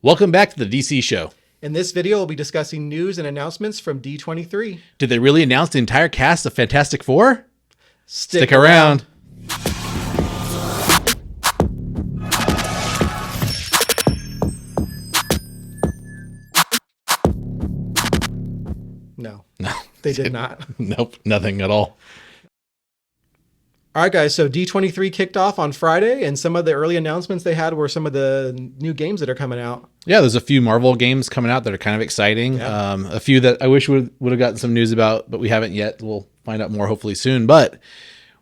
Welcome back to the DC show. In this video, we'll be discussing news and announcements from D23. Did they really announce the entire cast of Fantastic Four? Stick around. No, they did not. Nope, nothing at all. All right, guys. So D23 kicked off on Friday, and some of the early announcements they had were some of the new games that are coming out. Yeah, there's a few Marvel games coming out that are kind of exciting. Yeah. A few that I wish would have gotten some news about, but we haven't yet. We'll find out more hopefully soon. But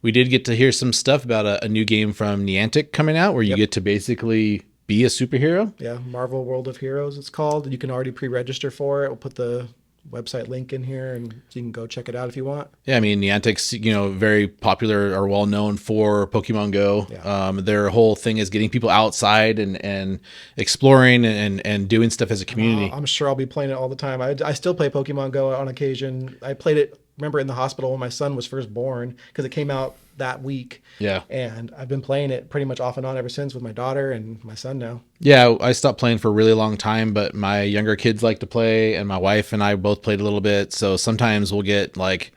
we did get to hear some stuff about a new game from Niantic coming out where you get to basically be a superhero. Yeah, Marvel World of Heroes it's called. You can already pre-register for it. We'll put the website link in here and you can go check it out if you want. Yeah, I mean, Niantic's, very popular or well known for Pokemon Go. Yeah. Their whole thing is getting people outside and exploring and doing stuff as a community. I'm sure I'll be playing it all the time. I still play Pokemon Go on occasion. I played it, remember, in the hospital when my son was first born because it came out that week. Yeah. And I've been playing it pretty much off and on ever since with my daughter and my son now. Yeah, I stopped playing for a really long time, but my younger kids like to play, and my wife and I both played a little bit. So sometimes we'll get like,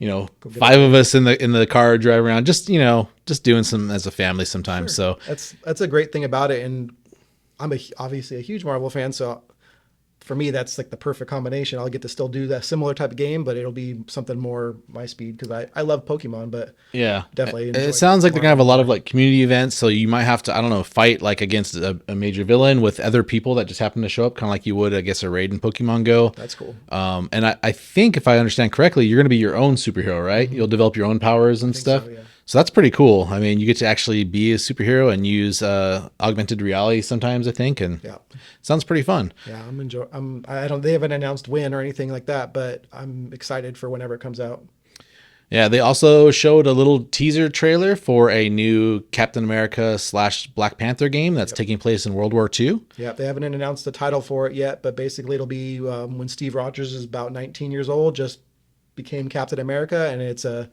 five of us in the car driving around, just doing some as a family sometimes. Sure. So that's a great thing about it, and I'm obviously a huge Marvel fan, so for me, that's like the perfect combination. I'll get to still do that similar type of game, but it'll be something more my speed because I love Pokemon, but yeah, definitely. It sounds like they're gonna have a lot of like community events, so you might have to, fight like against a major villain with other people that just happen to show up, kind of like you would, I guess, a raid in Pokemon Go. That's cool. And I think if I understand correctly, you're gonna be your own superhero, right? Mm-hmm. You'll develop your own powers and stuff. So, yeah. So that's pretty cool. I mean, you get to actually be a superhero and use augmented reality sometimes, I think, and yeah, sounds pretty fun. Yeah, they haven't announced when or anything like that, but I'm excited for whenever it comes out. Yeah, they also showed a little teaser trailer for a new Captain America / Black Panther game that's taking place in World War II. Yeah, they haven't announced the title for it yet, but basically it'll be when Steve Rogers is about 19 years old, just became Captain America, and it's do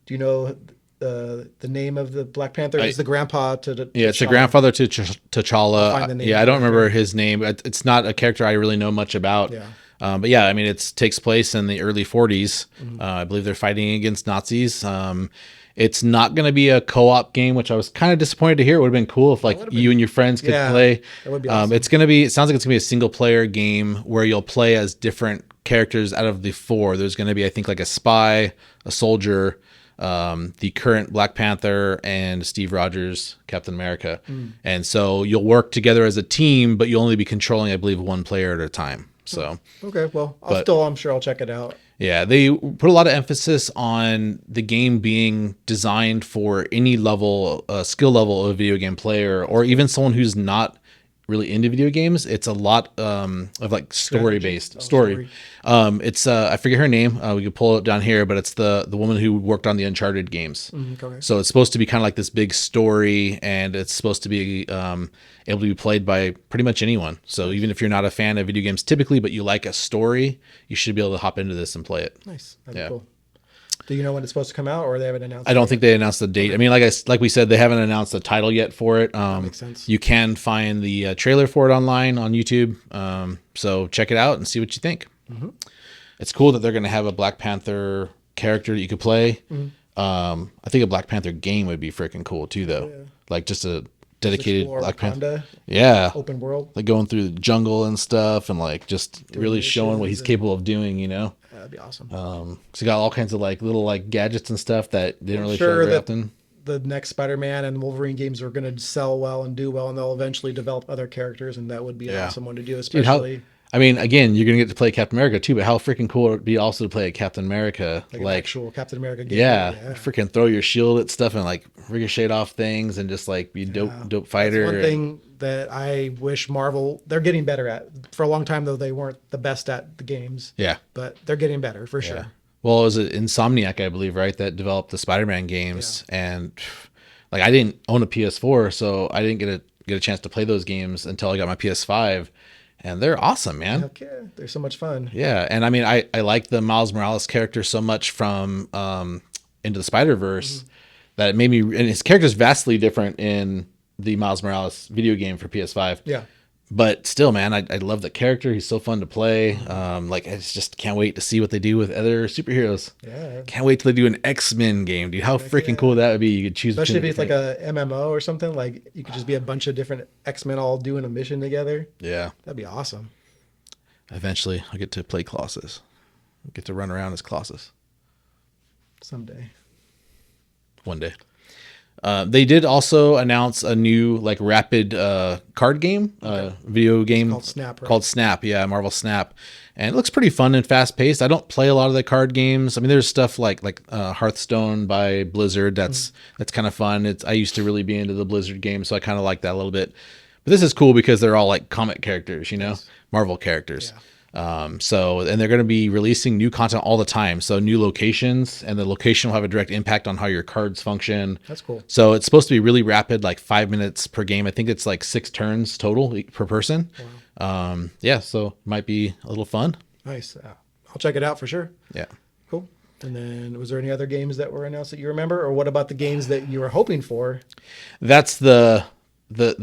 you know the name of the Black Panther? It's the grandpa to it's the grandfather to T'Challa. Yeah, I don't remember his name. It's not a character I really know much about. Yeah. But yeah, I mean, it takes place in the early 40s. Mm-hmm. I believe they're fighting against Nazis. It's not going to be a co-op game, which I was kind of disappointed to hear. It would have been cool if you and your friends could play. That would be awesome. It sounds like it's going to be a single player game where you'll play as different characters out of the four. There's going to be, I think, like a spy, a soldier, the current Black Panther, and Steve Rogers, Captain America. And so you'll work together as a team, but you'll only be controlling, I believe, one player at a time. So okay, well, I'm sure I'll check it out. Yeah, they put a lot of emphasis on the game being designed for any level, skill level of a video game player, or even someone who's not really into video games. It's a lot of like story-based story. It's I forget her name. We could pull it down here, but it's the woman who worked on the Uncharted games. Okay. So it's supposed to be kind of like this big story, and it's supposed to be able to be played by pretty much anyone. So even if you're not a fan of video games typically, but you like a story, you should be able to hop into this and play it. Nice. That'd be cool. Do you know when it's supposed to come out, or they haven't announced? I don't think they announced the date. I mean, like we said, they haven't announced the title yet for it. That makes sense. You can find the trailer for it online on YouTube. So check it out and see what you think. Mm-hmm. It's cool that they're going to have a Black Panther character that you could play. Mm-hmm. I think a Black Panther game would be freaking cool too, though. Yeah. Like just a dedicated Black Panther. Yeah. Open world. Like going through the jungle and stuff, and like just really showing what he's capable of doing. That'd be awesome. So you got all kinds of like little like gadgets and stuff that they didn't really show very often. The next Spider-Man and Wolverine games are going to sell well and do well, and they'll eventually develop other characters, and that would be an awesome one to do, especially. Dude, again, you're going to get to play Captain America too, but how freaking cool would it be also to play a Captain America, like an actual Captain America game. Yeah, freaking throw your shield at stuff and like ricochet off things and just like be dope fighter. That's one thing that I wish Marvel, they're getting better at. For a long time though, they weren't the best at the games. Yeah, but they're getting better for sure. Well, it was Insomniac, I believe, right, that developed the Spider-Man games, and like I didn't own a PS4, so I didn't get a chance to play those games until I got my PS5. And they're awesome, man. Okay, they're so much fun. Yeah, and I mean, I like the Miles Morales character so much from Into the Spider-Verse that it made me. And his character's vastly different in the Miles Morales video game for PS5. Yeah, But still, man, I love the character. He's so fun to play. Like I just can't wait to see what they do with other superheroes. Yeah. Can't wait till they do an X-Men game, dude. How freaking cool that would be. You could choose Especially if between it's like a MMO or something. Like you could just be a bunch of different X-Men all doing a mission together. yeah. That'd be awesome. Eventually, I'll get to play Colossus. I'll get to run around as Colossus Someday. one day. They did also announce a new like rapid card game, video game called Snap, right? Called Snap, yeah, Marvel Snap, and it looks pretty fun and fast paced. I don't play a lot of the card games. I mean, there's stuff like Hearthstone by Blizzard. That's kind of fun. I used to really be into the Blizzard game, so I kind of like that a little bit. But this is cool because they're all like comic characters, you know, Marvel characters. Yeah. And they're going to be releasing new content all the time. So new locations, and the location will have a direct impact on how your cards function. That's cool. So it's supposed to be really rapid, like 5 minutes per game. I think it's like 6 turns total per person. Wow. Yeah. So might be a little fun. Nice. I'll check it out for sure. Yeah. Cool. And then was there any other games that were announced that you remember, or what about the games that you were hoping for? That's the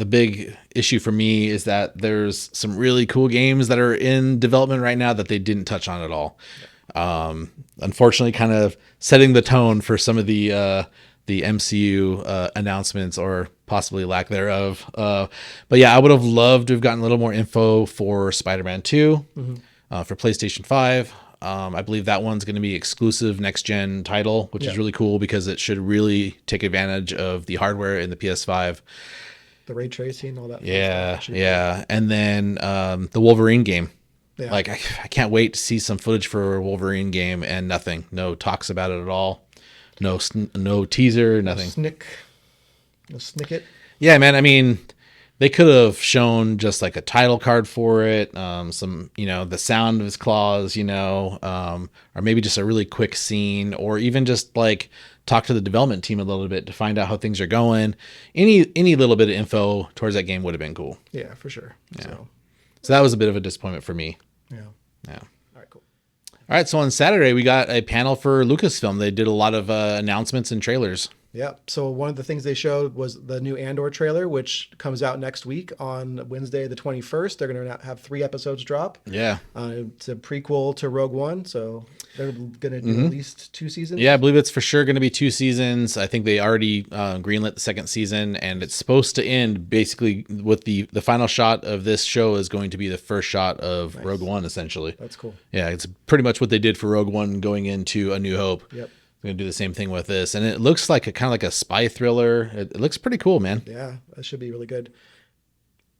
big issue for me, is that there's some really cool games that are in development right now that they didn't touch on at all. Unfortunately, kind of setting the tone for some of the MCU announcements, or possibly lack thereof. But yeah, I would have loved to have gotten a little more info for Spider-Man 2 for PlayStation 5. I believe that one's going to be exclusive next gen title, which is really cool because it should really take advantage of the hardware in the PS5. The ray tracing, all that. Yeah, yeah. And then the Wolverine game. Yeah. Like, I can't wait to see some footage for a Wolverine game, and nothing. No talks about it at all. No teaser, nothing. No snicket. Yeah, man. I mean, they could have shown just like a title card for it, some, the sound of his claws, or maybe just a really quick scene, or even just like talk to the development team a little bit to find out how things are going. Any little bit of info towards that game would have been cool. Yeah, for sure. Yeah. So that was a bit of a disappointment for me. Yeah. Yeah. All right, cool. All right. So on Saturday, we got a panel for Lucasfilm. They did a lot of announcements and trailers. Yeah. So one of the things they showed was the new Andor trailer, which comes out next week on Wednesday, the 21st. They're going to have 3 episodes drop. Yeah. It's a prequel to Rogue One. So they're going to do at least 2 seasons. Yeah, I believe it's for sure going to be 2 seasons. I think they already greenlit the second season, and it's supposed to end basically with the final shot of this show is going to be the first shot of Rogue One, essentially. That's cool. Yeah, it's pretty much what they did for Rogue One going into A New Hope. Yep. Going to do the same thing with this, and it looks like kind of like a spy thriller. It looks pretty cool, man. Yeah, that should be really good.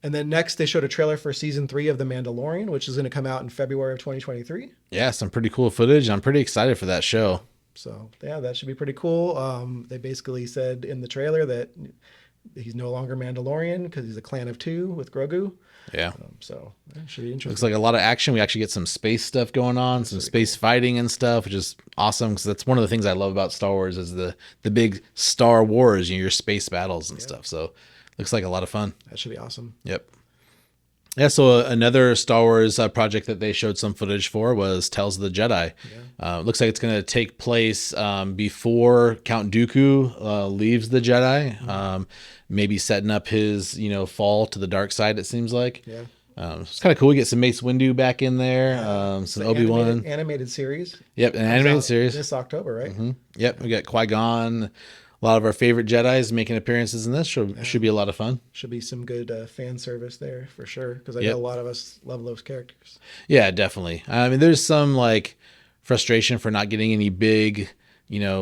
And then next, they showed a trailer for season 3 of The Mandalorian, which is going to come out in February of 2023. Yeah, some pretty cool footage. I'm pretty excited for that show. So yeah, that should be pretty cool. They basically said in the trailer that he's no longer Mandalorian because he's a clan of 2 with Grogu. Yeah. So that should be interesting. Looks like a lot of action. We actually get some space stuff going on, some space fighting and stuff, which is awesome, because that's one of the things I love about Star Wars is the big Star Wars, your space battles and stuff. So looks like a lot of fun. That should be awesome. Yep. Yeah, so another Star Wars project that they showed some footage for was Tales of the Jedi. Yeah. Looks like it's going to take place before Count Dooku leaves the Jedi, maybe setting up his fall to the dark side, it seems like. Yeah. It's kind of cool. We get some Mace Windu back in there, some Obi-Wan. Animated series. Yep, an animated series. This October, right? Mm-hmm. Yep, we got Qui-Gon. A lot of our favorite Jedis making appearances in this. Should be a lot of fun. Should be some good fan service there for sure, because I know a lot of us love those characters. Yeah, definitely. I mean, there's some like frustration for not getting any big,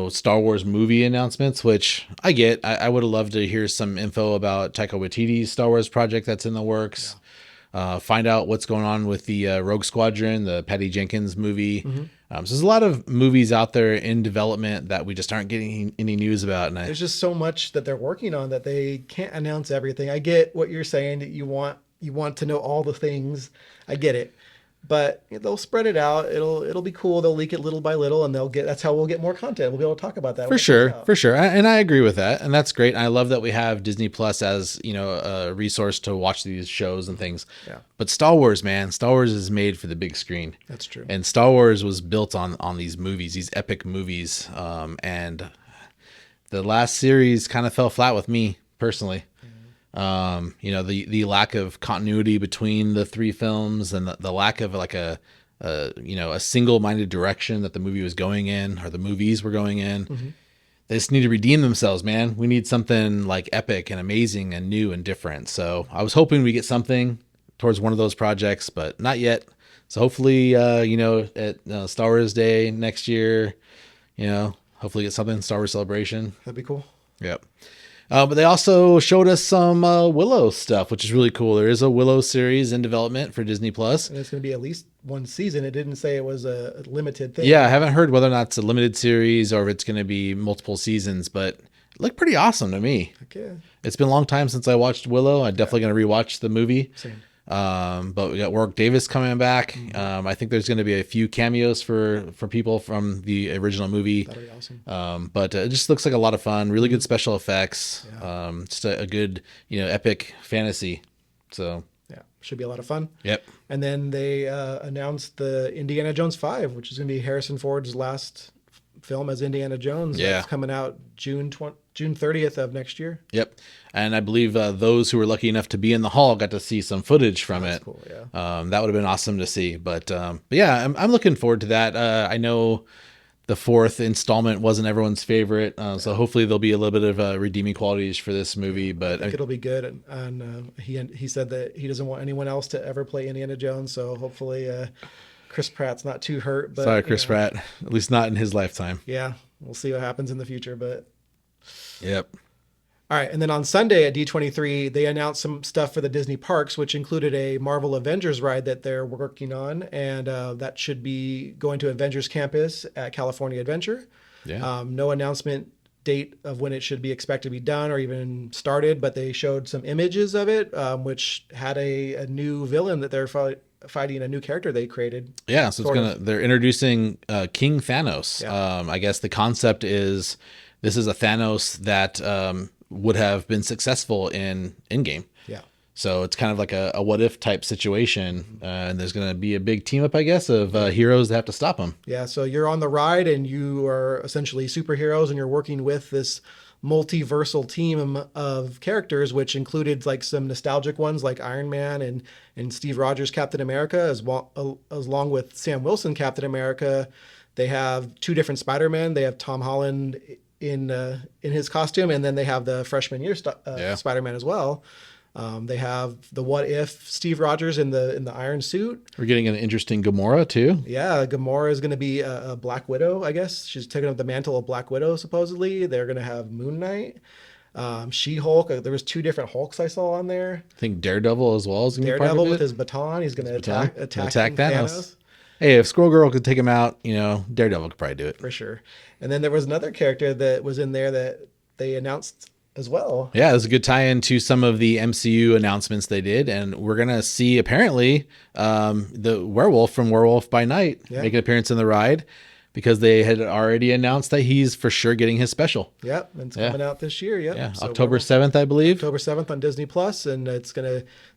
Star Wars movie announcements, which I get. I would have loved to hear some info about Taika Waititi's Star Wars project that's in the works. Yeah. Find out what's going on with the Rogue Squadron, the Patty Jenkins movie. Mm-hmm. So there's a lot of movies out there in development that we just aren't getting any news about. And there's just so much that they're working on that they can't announce everything. I get what you're saying, that you want to know all the things. I get it. But they'll spread it out. It'll be cool. They'll leak it little by little, and that's how we'll get more content. We'll be able to talk about that. For sure. And I agree with that. And that's great. And I love that we have Disney Plus as, a resource to watch these shows and things. Yeah. But Star Wars, man, Star Wars is made for the big screen. That's true. And Star Wars was built on these movies, these epic movies. And the last series kind of fell flat with me personally. You know, the lack of continuity between the three films, and the lack of like you know, a single-minded direction that the movie was going in, or the movies were going in. Mm-hmm. They just need to redeem themselves, man. We need something like epic and amazing and new and different. So I was hoping we get something towards one of those projects, but not yet. So hopefully, you know, at Star Wars Day next year, you know, hopefully get something, Star Wars Celebration. That'd be cool. Yep. But they also showed us some Willow stuff, which is really cool. There is a Willow series in development for Disney Plus. And it's going to be at least one season. It didn't say it was a limited thing. Yeah, I haven't heard whether or not it's a limited series or if it's going to be multiple seasons, but it looked pretty awesome to me. Okay. It's been a long time since I watched Willow. I'm definitely going to rewatch the movie. Same. But we got Warwick Davis coming back. I think there's going to be a few cameos for people from the original movie. That'd be awesome. But it just looks like a lot of fun. Really good special effects. Yeah. Just a good, you know, epic fantasy. So Yeah, should be a lot of fun. yep. And then they announced the Indiana Jones 5, which is going to be Harrison Ford's last film as Indiana Jones. Yeah. That's coming out June 30th of next year. Yep. And I believe those who were lucky enough to be in the hall got to see some footage from That's it. cool, yeah. That would have been awesome to see. But yeah, I'm looking forward to that. I know the fourth installment wasn't everyone's favorite, so hopefully there'll be a little bit of redeeming qualities for this movie. But I think it'll be good. And he said that he doesn't want anyone else to ever play Indiana Jones, so hopefully Chris Pratt's not too hurt. But sorry, Chris Pratt, at least not in his lifetime. Yeah, we'll see what happens in the future. But Yep. all right, and then on Sunday at D23, they announced some stuff for the Disney parks, which included a Marvel Avengers ride that they're working on, and that should be going to Avengers Campus at California Adventure. Yeah. No announcement date of when it should be expected to be done or even started, but they showed some images of it, which had a new villain that they're fighting, a new character they created. Yeah, so they're introducing King Thanos. Yeah. I guess the concept is this is a Thanos that would have been successful in game. Yeah. So it's kind of like a what if type situation, and there's going to be a big team up, I guess, of heroes that have to stop him. Yeah, so you're on the ride and you are essentially superheroes and you're working with this multiversal team of characters, which included like some nostalgic ones like Iron Man and Steve Rogers Captain America, as along with Sam Wilson Captain America. They have two different Spider-Men. They have Tom Holland in his costume, and then they have the freshman year Spider-Man as well. They have the What If Steve Rogers in the iron suit. We're getting an interesting Gamora too. Yeah, Gamora is going to be a Black Widow, I guess. She's taking up the mantle of Black Widow, supposedly. They're going to have Moon Knight, She-Hulk. There was two different Hulks I saw on there. I think Daredevil as well is going to be part Daredevil of with it. his baton. He's going to attack Thanos. Hey, if Squirrel Girl could take him out, you know, Daredevil could probably do it. For sure. And then there was another character that was in there that they announced as well. Yeah, it was a good tie-in to some of the MCU announcements they did, and we're gonna see apparently the werewolf from Werewolf by Night make an appearance in the ride, because they had already announced that he's for sure getting his special. Yep, and it's coming out this year. Yep. Yeah, So October 7th, I believe. October 7th on Disney Plus, and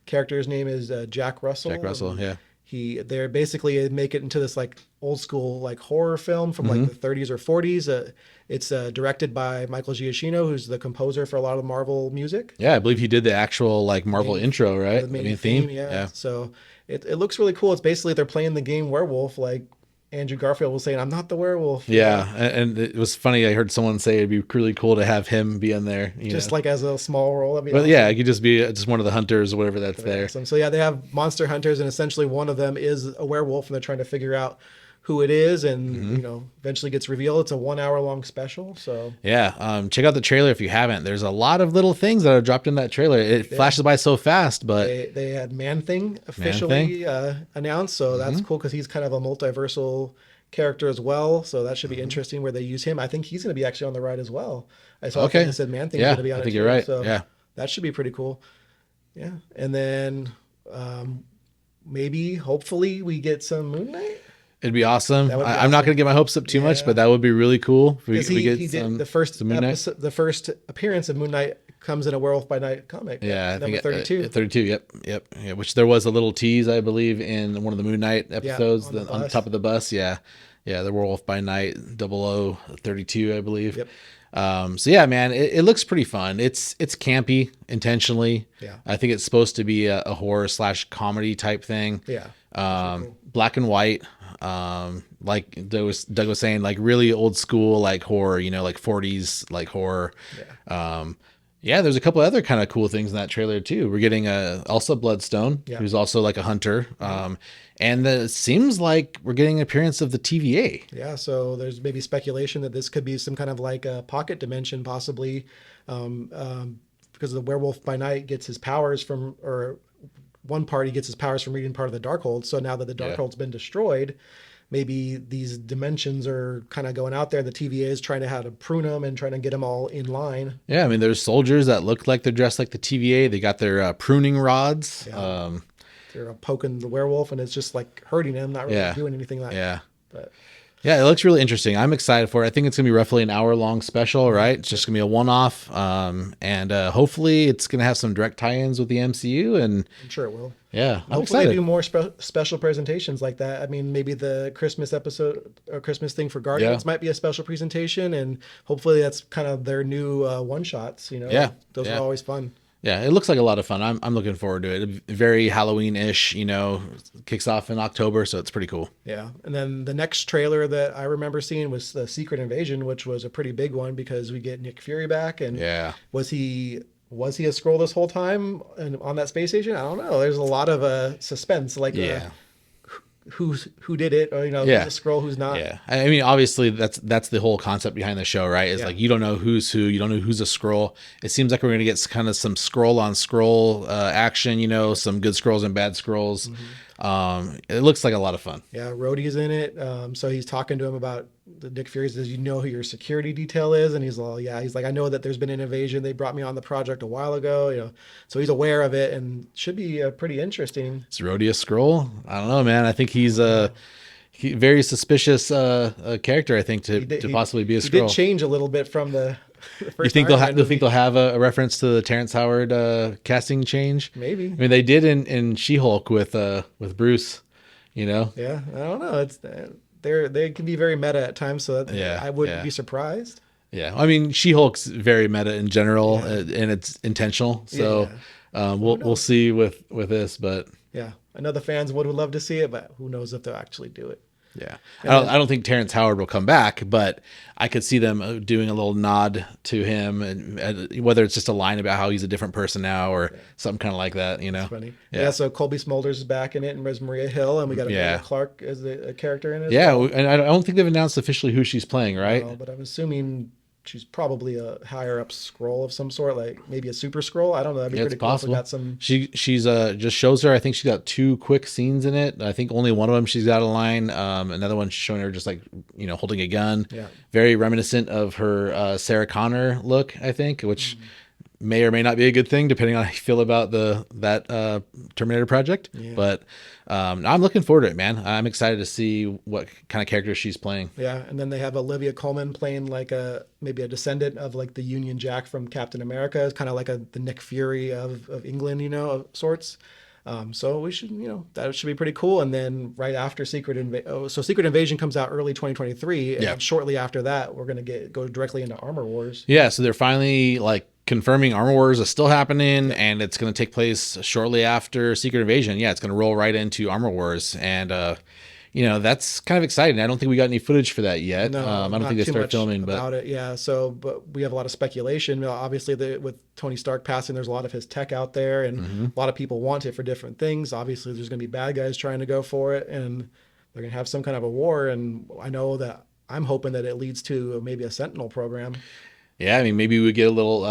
character's name is Jack Russell. Jack Russell, yeah. They're basically make it into this like old school like horror film from like the 30s or 40s. It's directed by Michael Giacchino, who's the composer for a lot of Marvel music. Yeah, I believe he did the actual like Marvel intro, right? The main theme. Yeah. So it looks really cool. It's basically they're playing the game Werewolf, like Andrew Garfield was saying, "I'm not the werewolf." Yeah, and it was funny. I heard someone say it'd be really cool to have him be in there, just like as a small role. But awesome. Yeah, it could just be just one of the hunters or whatever that's there. Awesome. So yeah, they have monster hunters, and essentially one of them is a werewolf, and they're trying to figure out who it is, and eventually gets revealed. It's a 1 hour long special. So yeah, check out the trailer if you haven't. There's a lot of little things that are dropped in that trailer. It flashes by so fast, but they had Man-Thing officially announced, so that's cool because he's kind of a multiversal character as well. So that should be interesting where they use him. I think he's going to be actually on the ride as well. I saw that said Man-Thing's going to be on it. I think you're right. So yeah, that should be pretty cool. Yeah, and then maybe hopefully we get some Moon Knight. It'd be awesome. I'm not going to get my hopes up too much, but that would be really cool. He did the first appearance of Moon Knight comes in a Werewolf by Night comic. Yeah, I think 32. 32. Yep. Yeah, which there was a little tease, I believe, in one of the Moon Knight episodes on the top of the bus. Yeah, the Werewolf by Night 0032, I believe. Yep. So yeah, man, it looks pretty fun. It's campy intentionally. Yeah. I think it's supposed to be a horror / comedy type thing. Yeah. Cool. Black and white. Like Doug was saying, like really old school, like horror, like 40s, like horror. Yeah. Yeah, there's a couple other kind of cool things in that trailer too. We're getting Elsa Bloodstone, who's also like a hunter. And it seems like we're getting an appearance of the TVA. Yeah, so there's maybe speculation that this could be some kind of like a pocket dimension, possibly, because the Werewolf by Night gets his powers from, or one party gets his powers from reading part of the Darkhold. So now that the Darkhold's been destroyed, maybe these dimensions are kind of going out there. The TVA is trying to how to prune them and trying to get them all in line. Yeah, I mean, there's soldiers that look like they're dressed like the TVA. They got their pruning rods. Yeah. They're poking the werewolf, and it's just like hurting him, not really doing anything like that. But yeah, it looks really interesting. I'm excited for it. I think it's going to be roughly an hour-long special, right? It's just going to be a one-off. And hopefully it's going to have some direct tie-ins with the MCU. And I'm sure it will. Yeah, I'm hopefully excited. They do more special presentations like that. I mean, maybe the Christmas episode or Christmas thing for Guardians might be a special presentation, and hopefully that's kind of their new one-shots, Yeah. Those are always fun. Yeah, it looks like a lot of fun. I'm looking forward to it. Very Halloween-ish, kicks off in October, so it's pretty cool. Yeah. And then the next trailer that I remember seeing was the Secret Invasion, which was a pretty big one because we get Nick Fury back. And was he a Skrull this whole time and on that space station? I don't know. There's a lot of suspense, like who did it, or who's a Skrull, who's not. Yeah, I mean, obviously that's the whole concept behind the show, right? It's like you don't know who's who, you don't know who's a Skrull. It seems like we're gonna get kind of some Skrull on Skrull action, some good Skrulls and bad Skrulls. It looks like a lot of fun. Yeah, Rhodey's in it. So he's talking to him about the Nick Fury says, who your security detail is, and he's all, he's like, I know that there's been an invasion. They brought me on the project a while ago, so he's aware of it and should be pretty interesting. Is Rhodey a Skrull? I don't know, man. I think he's a very suspicious character. I think to possibly be a Skrull. He did change a little bit from the first. You think they'll have a reference to the Terrence Howard casting change? Maybe. I mean, they did in She-Hulk with Bruce. Yeah, I don't know. It's they can be very meta at times, so I wouldn't be surprised. Yeah, I mean, She-Hulk's very meta in general, and it's intentional. So we'll see with this, but I know the fans would love to see it, but who knows if they'll actually do it. Yeah, I don't think Terrence Howard will come back, but I could see them doing a little nod to him, and whether it's just a line about how he's a different person now or something kind of like that. That's funny. Yeah. So Colby Smulders is back in it, and Res Maria Hill, and we got Emilia Clarke as a character in it. Yeah, and I don't think they've announced officially who she's playing, right? No, but I'm assuming she's probably a higher up Skrull of some sort, like maybe a super Skrull. I don't know. That'd be pretty cool. Possible. Got some. She's just shows her. I think she's got 2 quick scenes in it. I think only one of them she's got a line. Another one showing her just like holding a gun. Yeah. Very reminiscent of her Sarah Connor look, I think, which may or may not be a good thing depending on how you feel about that Terminator project. Yeah. But I'm looking forward to it, man. I'm excited to see what kind of character she's playing. Yeah, and then they have Olivia Colman playing like maybe a descendant of like the Union Jack from Captain America. It's kind of like the Nick Fury of England, of sorts. So we should, that should be pretty cool. And then right after Secret Invasion comes out early 2023, and shortly after that, we're gonna go directly into Armor Wars. Yeah, so they're finally confirming Armor Wars is still happening, and it's going to take place shortly after Secret Invasion. Yeah, it's going to roll right into Armor Wars, and that's kind of exciting. I don't think we got any footage for that yet. No, I don't think they start filming about it. Yeah, but we have a lot of speculation. Obviously, with Tony Stark passing, there's a lot of his tech out there, and a lot of people want it for different things. Obviously, there's going to be bad guys trying to go for it, and they're going to have some kind of a war. And I know that I'm hoping that it leads to maybe a Sentinel program. Yeah, I mean, maybe we get a little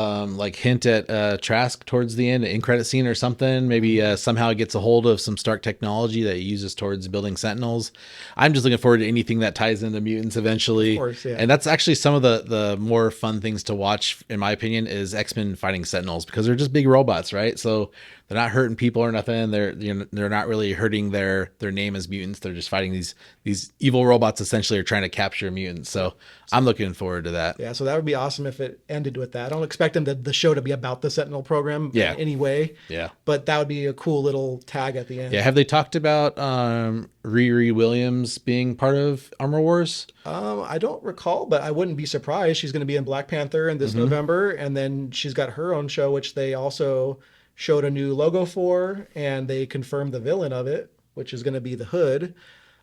hint at Trask towards the end, an in-credit scene or something. Maybe somehow it gets a hold of some Stark technology that he uses towards building Sentinels. I'm just looking forward to anything that ties into mutants eventually. Of course, yeah. And that's actually some of the more fun things to watch, in my opinion, is X-Men fighting Sentinels, because they're just big robots, right? So they're not hurting people or nothing. They're not really hurting their name as mutants. They're just fighting these evil robots. Essentially, are trying to capture mutants. So I'm looking forward to that. Yeah, so that would be awesome if it ended with that. I don't expect the show to be about the Sentinel program Yeah. in any way. Yeah. But that would be a cool little tag at the end. Yeah. Have they talked about Riri Williams being part of Armor Wars? I don't recall, but I wouldn't be surprised. She's going to be in Black Panther in this November, and then she's got her own show, which they also showed a new logo for, and they confirmed the villain of it, which is going to be the Hood.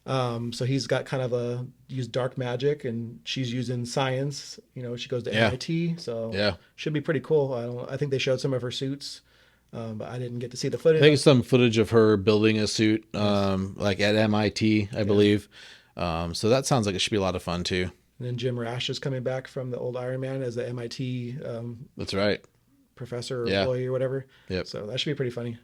So he's got kind of use dark magic, and she's using science. She goes to MIT, so should be pretty cool. I think they showed some of her suits, but I didn't get to see the footage. I think some footage of her building a suit, like at MIT, I believe. So that sounds like it should be a lot of fun too. And then Jim Rash is coming back from the old Iron Man as the MIT That's right. professor or employee or whatever. Yep. So that should be pretty funny.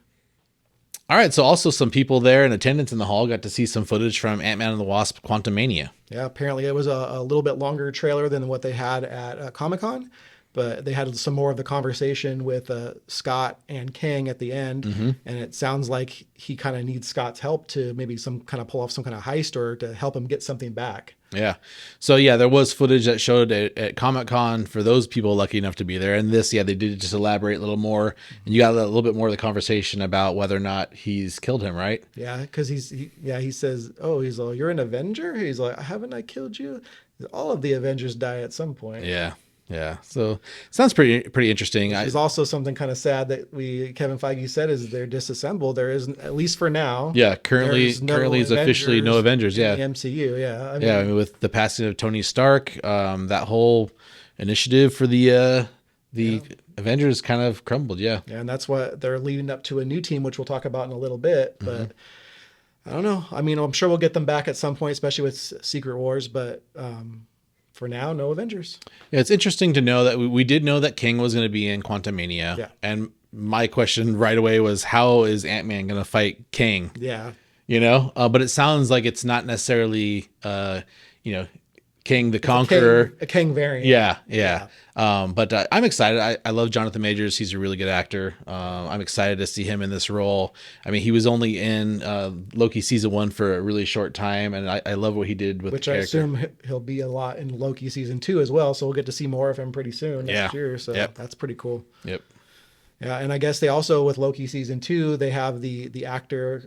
All right. So also some people there in attendance in the hall got to see some footage from Ant-Man and the Wasp Quantumania. Yeah, apparently it was a little bit longer trailer than what they had at Comic-Con, but they had some more of the conversation with Scott and Kang at the end, and it sounds like he kind of needs Scott's help to maybe pull off some kind of heist or to help him get something back. Yeah. So yeah, there was footage that showed at Comic-Con for those people lucky enough to be there. And this, they did just elaborate a little more, and you got a little bit more of the conversation about whether or not he's killed him, right? Yeah, because he says, he's like, you're an Avenger? He's like, haven't I killed you? All of the Avengers die at some point. Yeah. Yeah. So sounds pretty interesting. There's also something kind of sad that Kevin Feige said is they're disassembled. There isn't, at least for now. Yeah. Currently is officially no Avengers. Yeah. In the MCU. Yeah. I mean, with the passing of Tony Stark, that whole initiative for the Avengers kind of crumbled. Yeah. And that's what they're leading up to a new team, which we'll talk about in a little bit, but I don't know. I mean, I'm sure we'll get them back at some point, especially with Secret Wars, but, for now, no Avengers. Yeah, it's interesting to know that we did know that King was going to be in Quantumania. Yeah. And my question right away was, how is Ant-Man going to fight King? Yeah. But it sounds like it's not necessarily, King the Conqueror. A King variant. Yeah. But I'm excited. I love Jonathan Majors. He's a really good actor. I'm excited to see him in this role. I mean, he was only in Loki season 1 for a really short time, and I love what he did with the character. Which I assume he'll be a lot in Loki season 2 as well, so we'll get to see more of him pretty soon next year. So that's pretty cool. Yep. Yeah, and I guess they also, with Loki season 2, they have the actor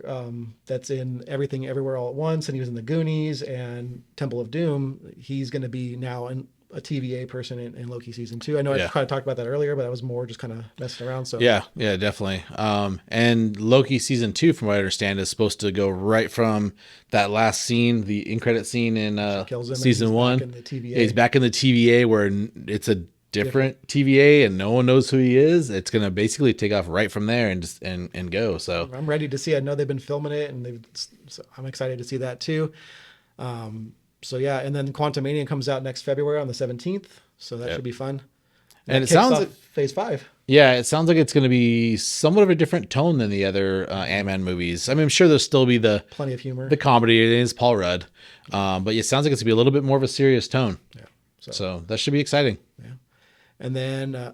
that's in Everything Everywhere All at Once, and he was in The Goonies and Temple of Doom. He's going to be now a TVA person in Loki season 2. I know I kind of talked about that earlier, but I was more just kind of messing around. So yeah, definitely. And Loki season 2, from what I understand, is supposed to go right from that last scene, the end credit scene in season 1. He's back in the TVA where it's a different TVA and no one knows who he is. It's going to basically take off right from there and just and go. So I'm ready to see. I know they've been filming it, and so I'm excited to see that too. So yeah, and then Quantumania comes out next February on the 17th, so that should be fun. And it sounds like Phase 5. Yeah, it sounds like it's going to be somewhat of a different tone than the other Ant-Man movies. I mean, I'm sure there'll still be plenty of humor, the comedy. It is Paul Rudd, but it sounds like it's going to be a little bit more of a serious tone. Yeah, so that should be exciting. Yeah. And then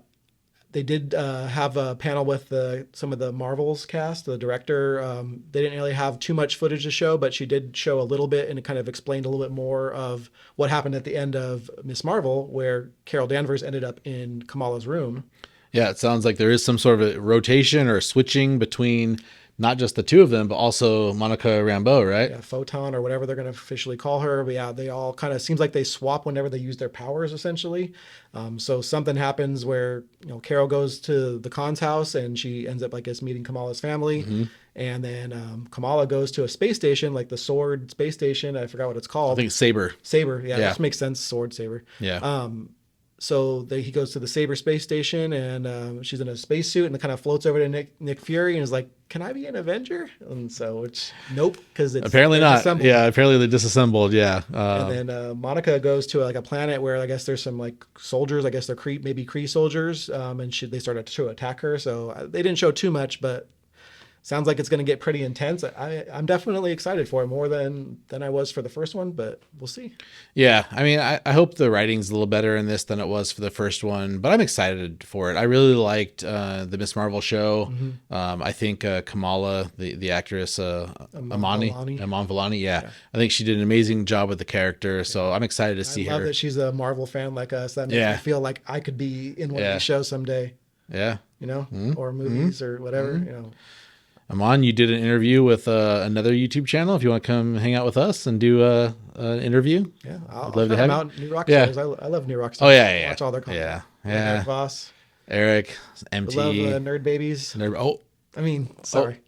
they did have a panel with some of the Marvel's cast. The director, they didn't really have too much footage to show, but she did show a little bit, and it kind of explained a little bit more of what happened at the end of Miss Marvel, where Carol Danvers ended up in Kamala's room. Yeah, it sounds like there is some sort of a rotation or switching between not just the two of them, but also Monica Rambeau, right? Yeah, Photon or whatever they're going to officially call her. But yeah, they all kind of seems like they swap whenever they use their powers, essentially. So something happens where Carol goes to the Khan's house and she ends up, I guess, meeting Kamala's family. And then Kamala goes to a space station, like the Sword space station. I forgot what it's called. I think it's Saber. Saber, yeah. That makes sense. Sword, Saber. Yeah. So he goes to the Saber space station, and she's in a spacesuit, and it kind of floats over to Nick Fury, and is like, "Can I be an Avenger?" And so, nope, because it's apparently not. Yeah, apparently they disassembled. Yeah. And then Monica goes to a planet where I guess there's some soldiers. I guess they're maybe Kree soldiers, and they started to attack her. So they didn't show too much, but sounds like it's going to get pretty intense. I'm definitely excited for it more than I was for the first one, but we'll see. Yeah, I mean, I hope the writing's a little better in this than it was for the first one, but I'm excited for it. I really liked the Miss Marvel show. I think Kamala, the actress, Vellani. Iman Vellani, yeah, I think she did an amazing job with the character. So I'm excited to see I love her. that she's a Marvel fan like us. That makes me feel like I could be in one of these shows someday. Yeah, you know, or movies or whatever. You know. Amon, you did an interview with another YouTube channel. If you want to come hang out with us and do an interview, yeah, I'll love to have you. out. New Rockstars. I love New Rockstars. Oh yeah. Watch all their content. Yeah. Eric Voss. Eric, MT. I love Nerd Babies. I mean, sorry.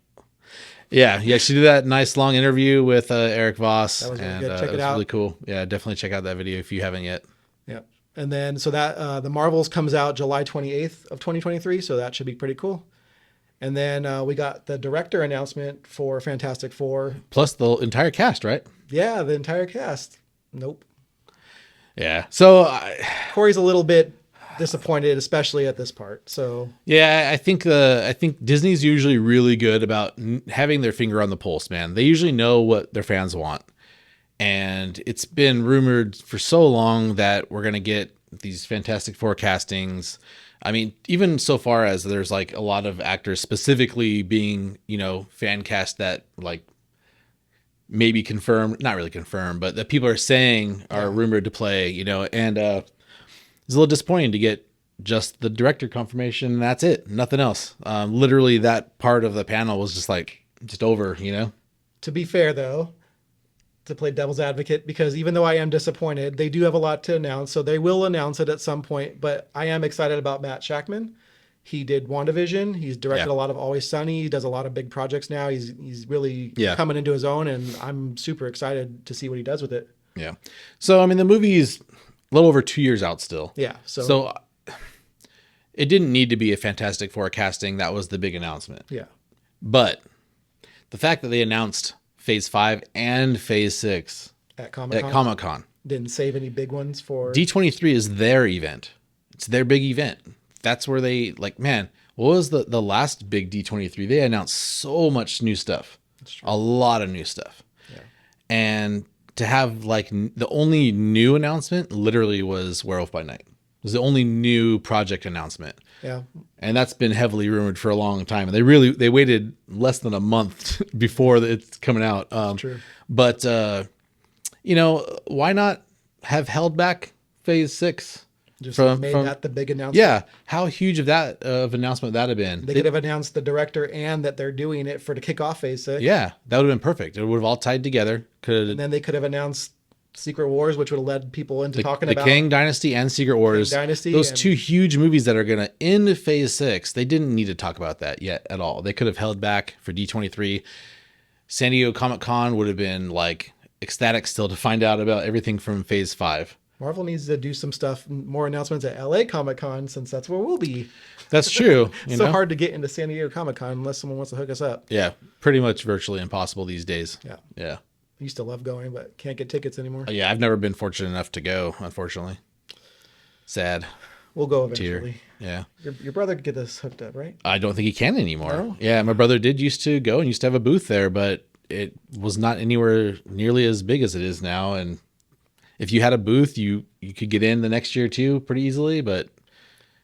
Yeah. She did that nice long interview with Eric Voss. That was really and good. Check it was out. Really cool. Yeah, definitely check out that video if you haven't yet. Yeah. And then so that the Marvels comes out July 28th of 2023, so that should be pretty cool. And then we got the director announcement for Fantastic Four. Plus the entire cast, right? Yeah, the entire cast. Nope. Yeah. So Corey's a little bit disappointed, especially at this part. So yeah, I think Disney's usually really good about having their finger on the pulse, man. They usually know what their fans want. And it's been rumored for so long that we're going to get these Fantastic Four castings. I mean, even so far as there's like a lot of actors specifically being, fan cast that like maybe confirmed, not really confirmed, but that people are saying are rumored to play, and it's a little disappointing to get just the director confirmation. And that's it. Nothing else. Literally that part of the panel was just over, To be fair though, to play devil's advocate, because even though I am disappointed, they do have a lot to announce. So they will announce it at some point, but I am excited about Matt Shakman. He did WandaVision. He's directed a lot of Always Sunny. He does a lot of big projects now. He's really coming into his own, and I'm super excited to see what he does with it. Yeah. So, I mean, the movie's a little over 2 years out still. Yeah. So it didn't need to be a Fantastic Four casting. That was the big announcement. Yeah. But the fact that they announced Phase 5 and Phase 6 at Comic-Con didn't save any big ones for D23 is their event. It's their big event. That's where they what was the last big D23? They announced so much new stuff, a lot of new stuff. Yeah. And to have the only new announcement literally was Werewolf by Night. It was the only new project announcement. Yeah. And that's been heavily rumored for a long time. And they waited less than a month before it's coming out. True. But, why not have held back Phase 6? Just made that the big announcement. Yeah. How huge of announcement would that have been? They could have announced the director and that they're doing it to kick off Phase 6. Yeah. That would have been perfect. It would have all tied together. And then they could have announced Secret Wars, which would have led people into talking about the King Dynasty and Secret Wars. Those two huge movies that are going to end Phase 6. They didn't need to talk about that yet at all. They could have held back for D23. San Diego Comic-Con would have been ecstatic still to find out about everything from Phase 5. Marvel needs to do some stuff, more announcements at LA Comic-Con, since that's where we'll be. That's true. So hard to get into San Diego Comic-Con unless someone wants to hook us up. Yeah, pretty much virtually impossible these days. Yeah. I used to love going, but can't get tickets anymore. Yeah, I've never been fortunate enough to go, unfortunately. Sad. We'll go eventually. Yeah. Your brother could get us hooked up, right? I don't think he can anymore. No? Yeah, my brother did used to go and used to have a booth there, but it was not anywhere nearly as big as it is now. And if you had a booth, you could get in the next year too pretty easily, but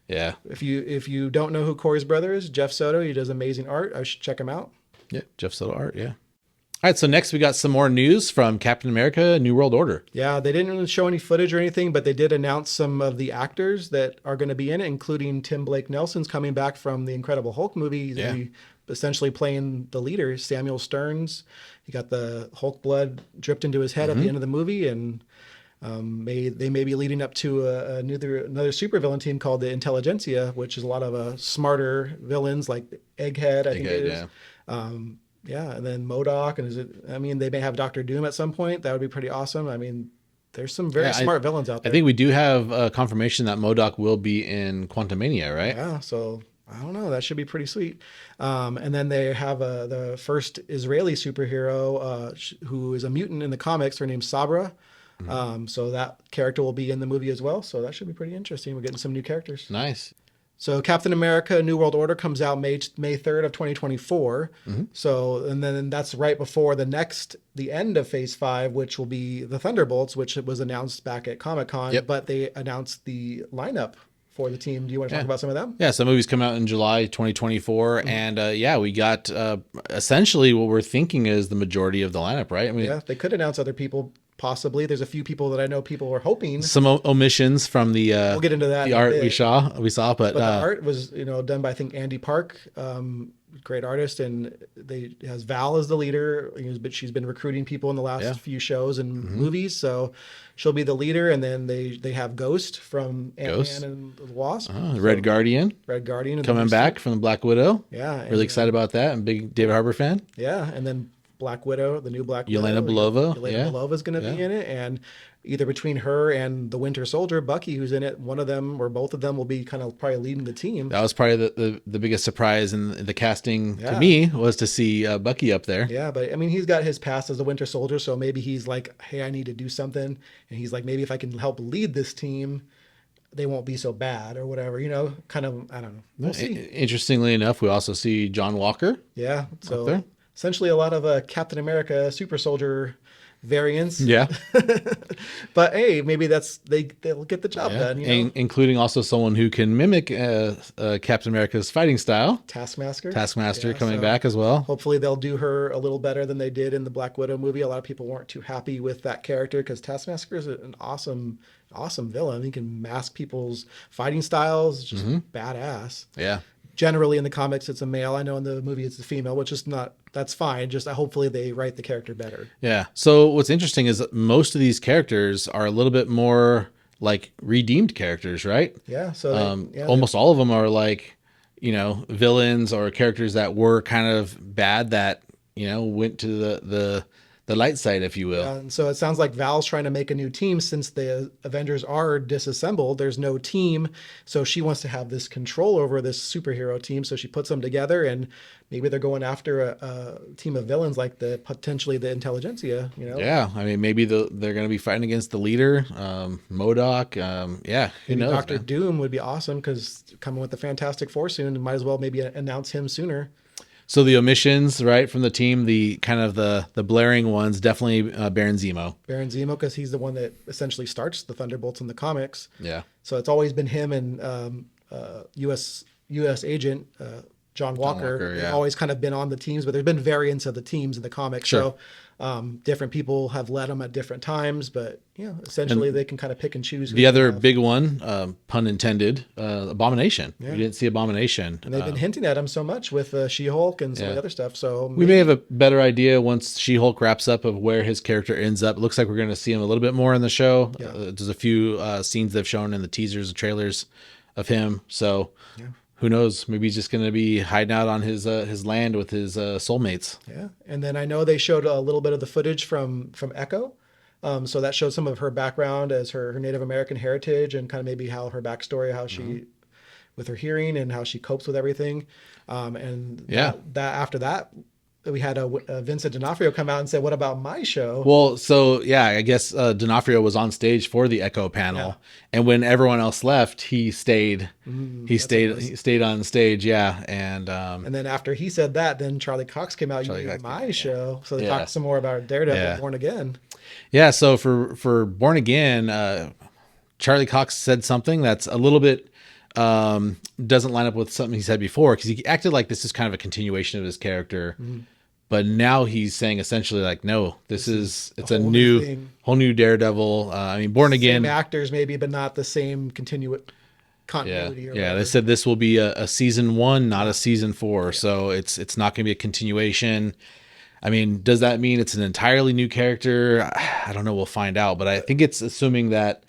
yeah. If you don't know who Corey's brother is, Jeff Soto, he does amazing art. I should check him out. Yeah, Jeff Soto art, yeah. All right, so next we got some more news from Captain America: New World Order. Yeah, they didn't really show any footage or anything, but they did announce some of the actors that are going to be in it, including Tim Blake Nelson's coming back from the Incredible Hulk movie. He's going to be essentially playing the leader, Samuel Stearns. He got the Hulk blood dripped into his head at the end of the movie, and they may be leading up to another supervillain team called the Intelligentsia, which is a lot of smarter villains like Egghead, I think it is. Yeah. And then MODOK, and they may have Doctor Doom at some point. That would be pretty awesome. I mean, there's some very smart villains out there. I think we do have confirmation that MODOK will be in Quantumania, right? Yeah. So I don't know. That should be pretty sweet. And then they have the first Israeli superhero who is a mutant in the comics. Her name's Sabra. So that character will be in the movie as well. So that should be pretty interesting. We're getting some new characters. Nice. So Captain America: New World Order comes out May 3rd of 2024. So, and then that's right before the end of Phase 5, which will be the Thunderbolts, which was announced back at Comic-Con. Yep. But they announced the lineup for the team. Do you want to talk about some of them? Yeah, so movies come out in July 2024, and we got essentially what we're thinking is the majority of the lineup, right? I mean, Yeah, they could announce other people. Possibly, there's a few people that I know people are hoping. Some omissions from the we'll get into that. The art we saw, but the art was done by I think Andy Park, great artist, and has Val as the leader. But she's been recruiting people in the last few shows and movies, so she'll be the leader. And then they have Ghost from Ant-Man and the Wasp, Red Guardian coming back from the Black Widow. Yeah, really excited about that. I'm a big David Harbour fan. Yeah, and then Black Widow, the new Black Widow. Yelena Belova. Belova is going to be in it. And either between her and the Winter Soldier, Bucky, who's in it, one of them or both of them will be kind of probably leading the team. That was probably the biggest surprise in the casting to me, was to see Bucky up there. Yeah, but I mean, he's got his past as the Winter Soldier, so maybe he's like, hey, I need to do something. And he's like, maybe if I can help lead this team, they won't be so bad or whatever, kind of, I don't know. We'll see. Interestingly enough, we also see John Walker. Yeah, so essentially a lot of Captain America Super Soldier variants. Yeah. But hey, maybe they'll get the job done. Including also someone who can mimic Captain America's fighting style. Taskmaster coming back as well. Hopefully they'll do her a little better than they did in the Black Widow movie. A lot of people weren't too happy with that character because Taskmaster is an awesome villain. He can mask people's fighting styles. Just badass. Yeah. Generally in the comics it's a male. I know in the movie it's a female, which is that's fine. Just hopefully they write the character better. Yeah. So what's interesting is that most of these characters are a little bit more like redeemed characters, right? Yeah. So almost all of them are like, villains or characters that were kind of bad that, went to the light side, if you will. And so it sounds like Val's trying to make a new team since the Avengers are disassembled. There's no team. So she wants to have this control over this superhero team. So she puts them together, and maybe they're going after a team of villains like potentially the Intelligentsia, Yeah. I mean, maybe they're going to be fighting against the leader, MODOK. Who knows? Dr. Doom would be awesome because coming with the Fantastic Four soon, might as well maybe announce him sooner. So the omissions, right, from the team, the kind of the blaring ones, definitely Baron Zemo. Baron Zemo, because he's the one that essentially starts the Thunderbolts in the comics. Yeah. So it's always been him and U.S. agent John Walker. Yeah. Always kind of been on the teams, but there's been variants of the teams in the comics. Sure. So different people have led them at different times, but essentially they can kind of pick and choose. The other big one, pun intended, Abomination. Yeah. We didn't see Abomination. And they've been hinting at him so much with She-Hulk and some of the other stuff. So we may have a better idea once She-Hulk wraps up of where his character ends up. It looks like we're going to see him a little bit more in the show. Yeah. There's a few scenes they've shown in the teasers and trailers of him. So who knows? Maybe he's just going to be hiding out on his land with his soulmates. Yeah. And then I know they showed a little bit of the footage from Echo. So that showed some of her background as her Native American heritage and kind of maybe how her backstory, how she, with her hearing and how she copes with everything. That after that, we had Vincent D'Onofrio come out and say, "What about my show?" Well, so I guess D'Onofrio was on stage for the Echo panel, and when everyone else left, he stayed. He stayed on stage, and then after he said that, then Charlie Cox came out. My show, so they talked some more about Daredevil, Born Again. Yeah, so for Born Again, Charlie Cox said something that's a little bit doesn't line up with something he said before, because he acted like this is kind of a continuation of his character, but now he's saying essentially like, no, it's a whole new Daredevil. I mean, Born Again, same actors maybe, but not the same continuity. They said this will be a season 1, not a season 4, so it's not going to be a continuation. I mean, does that mean it's an entirely new character? I don't know. We'll find out, but I think it's assuming that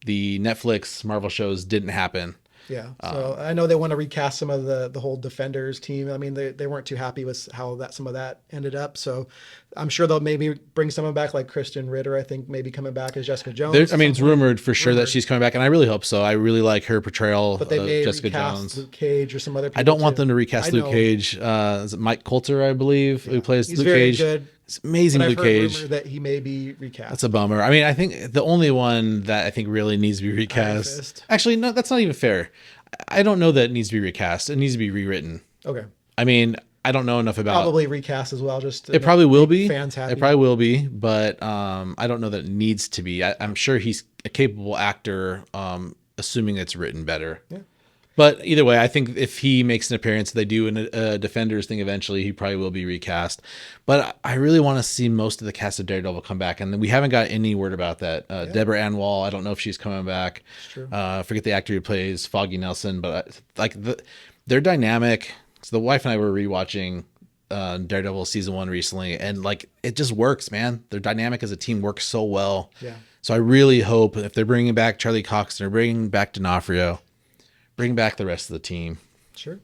the Netflix Marvel shows didn't happen. Yeah. So I know they want to recast some of the whole Defenders team. I mean, they weren't too happy with how some of that ended up. So I'm sure they'll maybe bring someone back, like Kristen Ritter, I think, maybe coming back as Jessica Jones. It's rumored for sure that she's coming back, and I really hope so. I really like her portrayal of Jessica Jones. Luke Cage or some other people. I don't want them to recast Luke Cage. Is it Mike Coulter, I believe, who plays Luke Cage? He's very good. It's amazing, Luke Cage. Rumor that he may be recast. That's a bummer. I mean, I think the only one that I think really needs to be recast. Actually, no, that's not even fair. I don't know that it needs to be recast. It needs to be rewritten. Okay. I mean, I don't know enough about Probably recast as well. Just to it. Probably will make be. fans happy. It probably will be, but I don't know that it needs to be. I'm sure he's a capable actor, assuming it's written better. Yeah. But either way, I think if he makes an appearance, they do a Defenders thing eventually, he probably will be recast. But I really want to see most of the cast of Daredevil come back, and we haven't got any word about that. Deborah Ann Wall, I don't know if she's coming back. It's true. Forget the actor who plays Foggy Nelson, but they're dynamic. So the wife and I were rewatching Daredevil season 1 recently, and like it just works, man. Their dynamic as a team works so well. Yeah. So I really hope if they're bringing back Charlie Cox, they're bringing back D'Onofrio, bring back the rest of the team. Sure.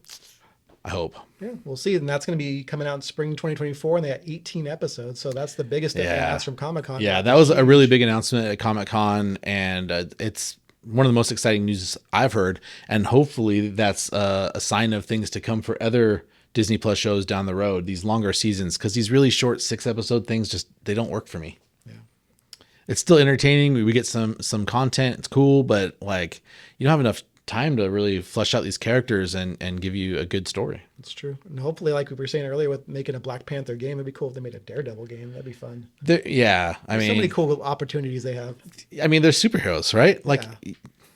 I hope. Yeah, we'll see. And that's going to be coming out in spring 2024, and they got 18 episodes. So that's the biggest announcement from Comic-Con. Yeah, that was a really big announcement at Comic-Con, and it's one of the most exciting news I've heard. And hopefully that's a sign of things to come for other Disney Plus shows down the road, these longer seasons, because these really short 6-episode things they don't work for me. Yeah. It's still entertaining. We get some content. It's cool, but like you don't have enough time to really flesh out these characters and give you a good story. It's true. And hopefully, like we were saying earlier, with making a Black Panther game, it'd be cool if they made a Daredevil game. That'd be fun. I There's so many cool opportunities they have. I mean, they're superheroes, right? Like,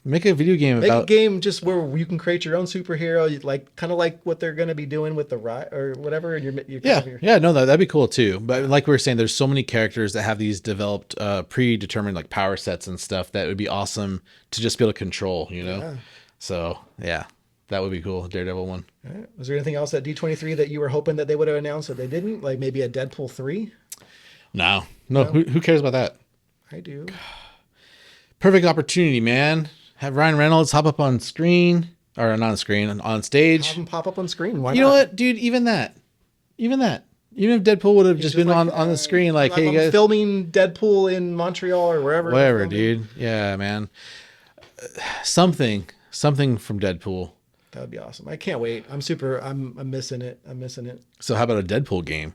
make a video game Make a game just where you can create your own superhero, like kind of like what they're going to be doing with the Ride or whatever. And no, that'd be cool too. But like we were saying, there's so many characters that have these developed, predetermined like power sets and stuff that would be awesome to just be able to control. Yeah. So yeah, that would be cool. Daredevil one. All right. Was there anything else at D23 that you were hoping that they would have announced that they didn't? Like maybe a Deadpool 3? No. Who cares about that? I do. Perfect opportunity, man. Have Ryan Reynolds hop up on screen or not on screen, on stage. Have him pop up on screen. Why not? You know what, dude? Even if Deadpool would have just been on the screen, like, hey, you guys, filming Deadpool in Montreal or wherever. Whatever, dude. Yeah, man. Something from Deadpool. That would be awesome. I can't wait. I'm missing it. I'm missing it. So how about a Deadpool game?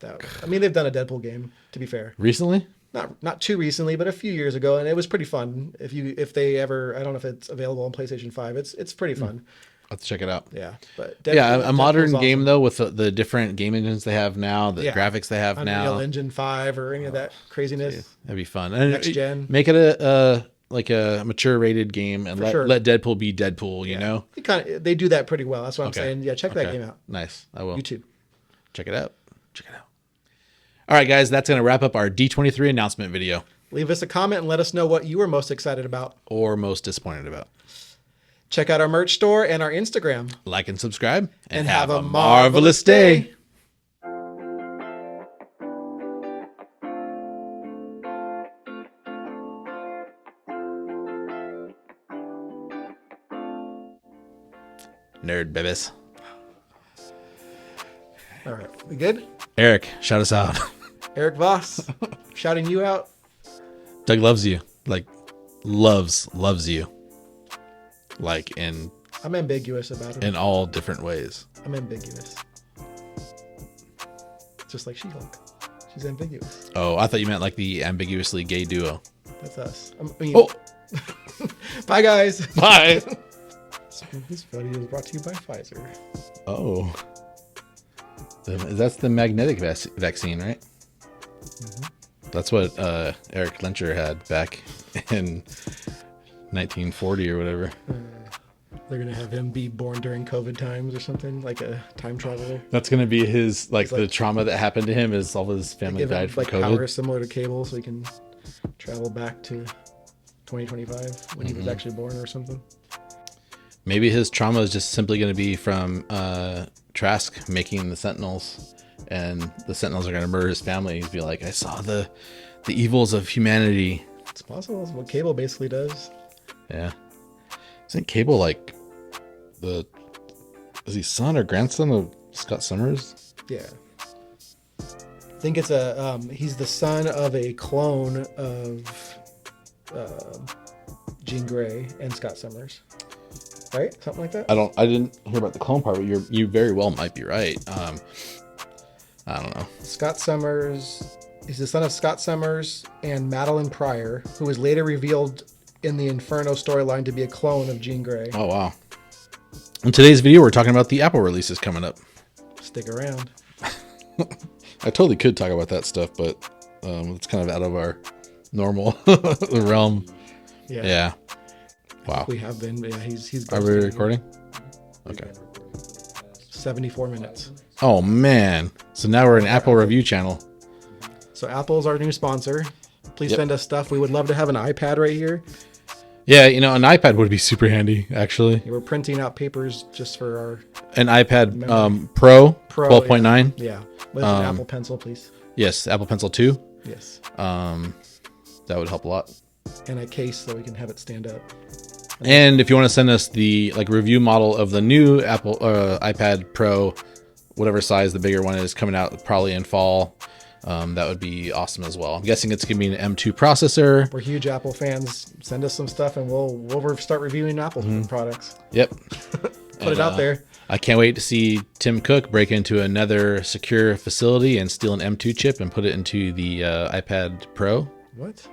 They've done a Deadpool game, to be fair. Recently? Not too recently, but a few years ago, and it was pretty fun. If they ever, I don't know if it's available on PlayStation 5. It's pretty fun. Let's check it out. Yeah, but a modern game though, with the different game engines they have now, the graphics they have Unreal now, Engine 5 or any of that craziness. Dude, that'd be fun. And next gen. Make it a mature rated game and let Deadpool be Deadpool. You know, they do that pretty well. That's what I'm saying. Yeah, check that game out. Nice, I will. YouTube. Check it out. All right, guys, that's going to wrap up our D23 announcement video. Leave us a comment and let us know what you were most excited about. Or most disappointed about. Check out our merch store and our Instagram. Like and subscribe. And have a marvelous day. Nerd babies. All right, we good? Eric, shout us out. Eric Voss, shouting you out. Doug loves you. Like, loves you. Like, I'm ambiguous about it. In all different ways. I'm ambiguous. Just like She-Hulk. She's ambiguous. Oh, I thought you meant like the ambiguously gay duo. That's us. Oh. Bye, guys. Bye. This video is brought to you by Pfizer. Oh. That's the magnetic vaccine, right? Mm-hmm. That's what Eric Lencher had back in 1940 or whatever. They're going to have him be born during COVID times or something, like a time traveler. That's going to be his, the trauma that happened to him is all his family died from COVID. Power similar to Cable, so he can travel back to 2025 when he was actually born or something. Maybe his trauma is just simply going to be from Trask making the Sentinels, and the Sentinels are going to murder his family. He's be like, I saw the evils of humanity. It's possible. It's what Cable basically does. Yeah. Isn't Cable like is he son or grandson of Scott Summers? Yeah. I think it's he's the son of a clone of Jean Grey and Scott Summers. Right? Something like that? I didn't hear about the clone part, but you very well might be right. I don't know. Scott Summers, he's the son of Scott Summers and Madeline Pryor, who was later revealed in the Inferno storyline to be a clone of Jean Grey. Oh, wow. In today's video, we're talking about the Apple releases coming up. Stick around. I totally could talk about that stuff, but it's kind of out of our normal realm. Yeah. Wow. We have been. Yeah, he's. Are we recording? Okay. 74 minutes. Oh man! So now we're an Apple review channel. So Apple's our new sponsor. Please send us stuff. We would love to have an iPad right here. Yeah, you know, an iPad would be super handy, actually. We're printing out papers just for our... An iPad Pro 12.9. Yeah. With an Apple Pencil, please. Yes, Apple Pencil 2. Yes. That would help a lot. And a case so we can have it stand up. And if you want to send us the review model of the new Apple iPad Pro, whatever size the bigger one is, coming out probably in fall, that would be awesome as well. I'm guessing it's going to be an M2 processor. We're huge Apple fans. Send us some stuff and we'll start reviewing Apple products. Yep. Put it out there. I can't wait to see Tim Cook break into another secure facility and steal an M2 chip and put it into the iPad Pro. What?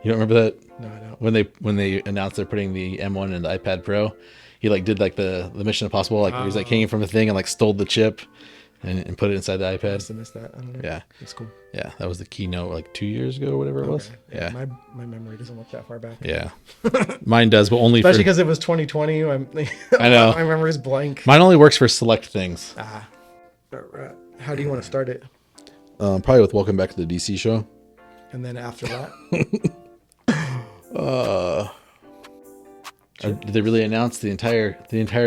You don't remember that? No, I don't. When they announced they're putting the M1 in the iPad Pro, he did the Mission Impossible, he was hanging from a thing and stole the chip and put it inside the iPad. I must have missed that. I don't know. Yeah, that's cool. Yeah, that was the keynote 2 years ago or whatever it was. Yeah, my memory doesn't look that far back. Yeah, mine does, but only especially because it was 2020. I know my memory is blank. Mine only works for select things. How do you want to start it? Probably with Welcome Back to the DC Show. And then after that. Did they really announce the entire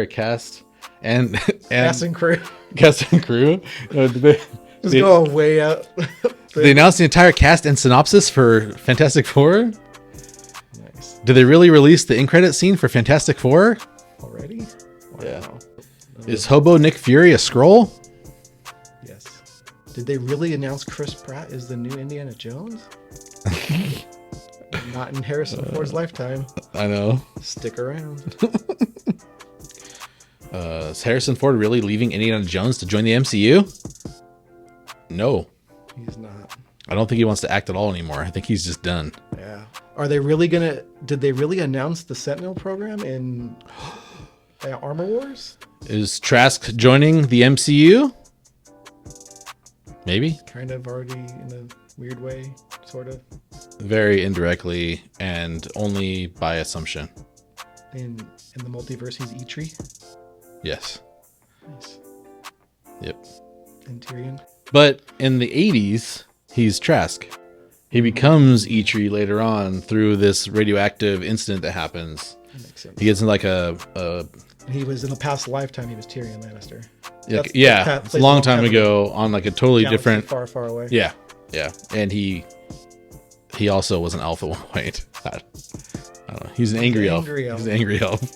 cast and cast and crew? Cast and crew. Just go way out. They announced the entire cast and synopsis for Fantastic Four. Nice. Did they really release the end credit scene for Fantastic Four already? Wow. Yeah. Is Hobo Nick Fury a Skrull? Yes. Did they really announce Chris Pratt is the new Indiana Jones? Not in Harrison Ford's lifetime. I know. Stick around. Is Harrison Ford really leaving Indiana Jones to join the MCU? No. He's not. I don't think he wants to act at all anymore. I think he's just done. Yeah. Are they really did they really announce the Sentinel program in Armor Wars? Is Trask joining the MCU? Maybe. Kind of already in a weird way, sort of. Very indirectly and only by assumption. In the multiverse, he's Eitri? Yes. Nice. Yep. And Tyrion? But in the 80s, he's Trask. He becomes Eitri later on through this radioactive incident that happens. That makes sense. He gets in a... He was in a past lifetime, he was Tyrion Lannister. It's a long time ago on a totally different... Far, far away. Yeah. Yeah. And he also was an elf at one point. I don't know. He's an angry elf. He's an angry elf.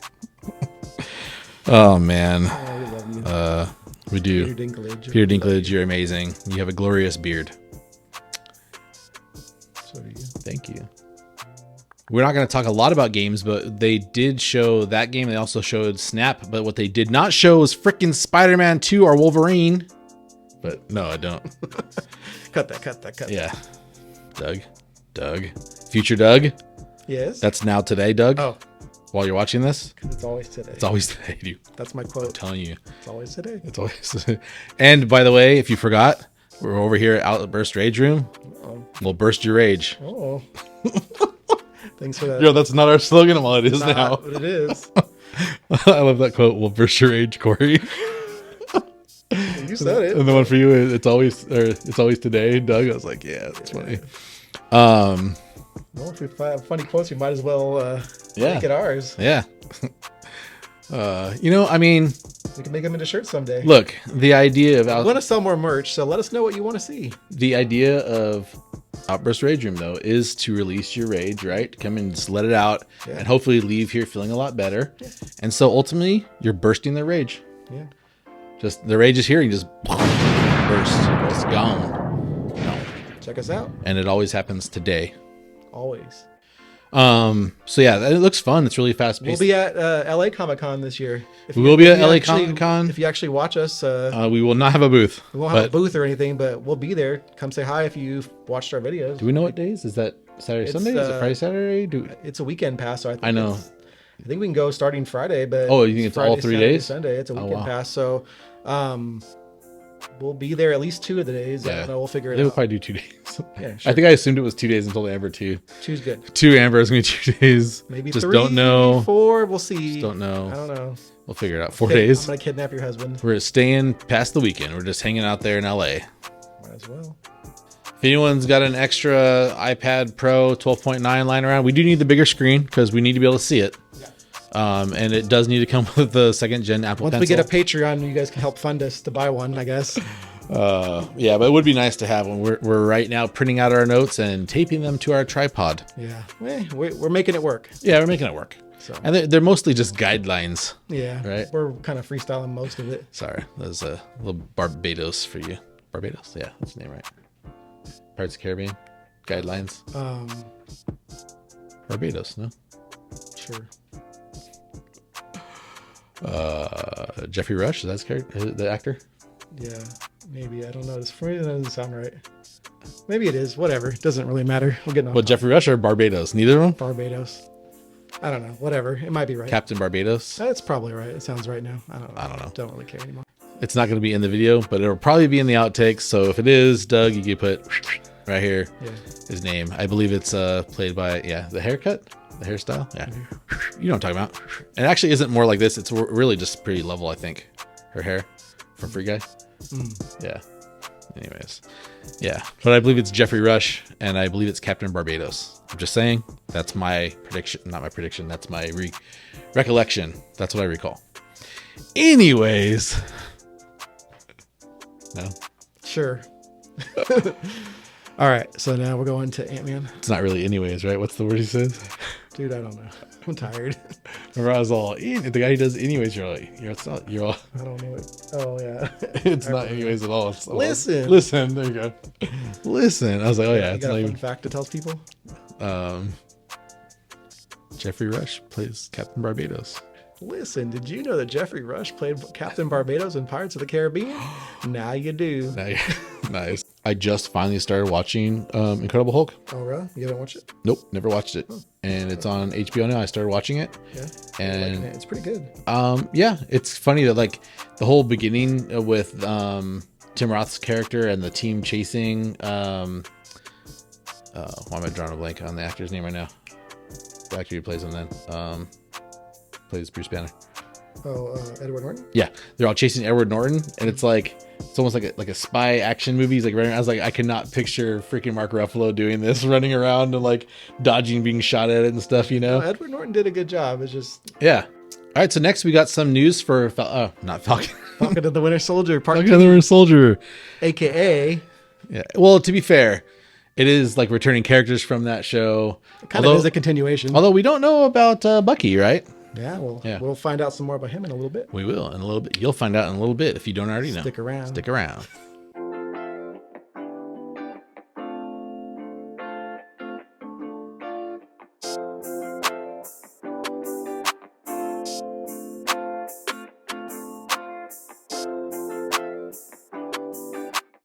Oh, man. Oh, we love you. We do. Peter Dinklage, you're amazing. You have a glorious beard. So do you. Thank you. We're not going to talk a lot about games, but they did show that game. They also showed Snap, but what they did not show was freaking Spider-Man 2 or Wolverine. But no, I don't. Cut that. Yeah. Doug. Future Doug. Yes. That's now today, Doug. Oh. While you're watching this. Because it's always today. It's always today, dude. That's my quote. I'm telling you. It's always today. It's always. And by the way, if you forgot, we're over here at Outburst Rage Room. Uh-oh. We'll burst your rage. Oh. Thanks for that. Yo, that's not our slogan. Well, it is now. But it is. I love that quote. We'll burst your rage, Corey. You said it. And the one for you, it's always today, Doug. I was like, yeah, that's funny. Well, if we have funny quotes, we might as well make it ours. Yeah. I mean, we can make them into shirts someday. Look, the idea of I want to sell more merch, so let us know what you want to see. The idea of Outburst Rage Room, though, is to release your rage, right? Come and just let it out, and hopefully leave here feeling a lot better. Yeah. And so ultimately, you're bursting the rage. Yeah. Just the rage is here, and you just burst. It's gone. Check us out. And it always happens today. Always. So yeah, it looks fun. It's really fast paced. We'll be at LA Comic-Con this year. We will be at LA Comic-Con. If you actually watch us, we will not have a booth. We won't have a booth or anything, but we'll be there. Come say hi if you've watched our videos. Do we know what days? Is that Saturday, Sunday? Is it Friday, Saturday? It's a weekend pass, so I think I know. I think we can go starting Friday, but Oh, you think it's Friday, all 3 Saturday, days? Sunday. It's a weekend wow. pass, so we'll be there at least 2 of the days. I Yeah. don't know. We'll figure it They will out. probably do 2 days. Yeah, sure. I think I assumed it was 2 days until Amber 2. 2's good. 2 Amber is going to be 2 days. Maybe just 3, don't know. maybe 4. We'll see. Just don't know. I don't know. We'll figure it out. 4 I'm days. gonna kidnap your husband. We're staying past the weekend. We're just hanging out there in LA. Might as well. If anyone's got an extra iPad Pro 12.9 lying around, we do need the bigger screen because we need to be able to see it. And it does need to come with the 2nd gen Apple Once Pencil. we get a Patreon, you guys can help fund us to buy one, I guess. Yeah, but it would be nice to have one. We're right now printing out our notes and taping them to our tripod. Yeah, we're making it work. Yeah, we're making it work. So. And they're mostly just guidelines. Yeah, right. We're kind of freestyling most of it. Sorry, there's a little Barbados for you. Barbados, yeah, that's the name, right? Pirates of the Caribbean guidelines. Barbados, no? Sure. Jeffrey Rush, is that his character, the actor? Yeah, maybe. I don't know. For me, that doesn't sound right. Maybe it is. Whatever. It doesn't really matter. We're getting off. Well, Jeffrey Rush or Barbados? Neither of them? Barbados. I don't know. Whatever. It might be right. Captain Barbados? That's probably right. It sounds right now. I don't know. know. Don't really care anymore. It's not going to be in the video, but it'll probably be in the outtakes. So if it is, Doug, you can put right here his name. I believe it's played by, the haircut, the hairstyle. Yeah. You know what I'm talking about. And it actually isn't more like this. It's really just pretty level, I think. Her hair from Free Guy. Yeah. Anyways. Yeah. But I believe it's Jeffrey Rush, and I believe it's Captain Barbados. I'm just saying. That's my prediction. Not my prediction. That's my recollection. That's what I recall. Anyways. No. Sure. All right. So now we're going to Ant-Man. It's not really anyways, right? What's the word he says? Dude, I don't know. I'm tired. Remember, I was all, the guy who does anyways, you're all, I don't know it. Oh, yeah. It's not anyways at all. It's all, Listen. Listen. There you go. Listen. I was like, oh, yeah. You It's got not a even. fun fact to tell people? Jeffrey Rush plays Captain Barbados. Listen, did you know that Jeffrey Rush played Captain Barbados in Pirates of the Caribbean? Now you do. Nice. I just finally started watching Incredible Hulk. Oh, really? You haven't watched it? Nope, never watched it. And it's on HBO now. I started watching it. Yeah. And it's pretty good. yeah, it's funny that like the whole beginning with Tim Roth's character and the team chasing why am I drawing a blank on the actor's name right now? The actor who plays him then. Plays Bruce Banner. Oh, Edward Norton? Yeah, they're all chasing Edward Norton, and it's almost like a spy action movie. He's like running. I was like, I cannot picture freaking Mark Ruffalo doing this, running around and like dodging, being shot at it and stuff. You know, Edward Norton did a good job. It's just yeah. All right, so next we got some news for not Falcon. Falcon and the Winter Soldier Part Falcon and the Winter Soldier, aka. Yeah. Well, to be fair, it is like returning characters from that show. Kind of is a continuation. Although we don't know about Bucky, right? Yeah, we'll find out some more about him in a little bit. We will in a little bit. You'll find out in a little bit if you don't already know. Stick around. Stick around.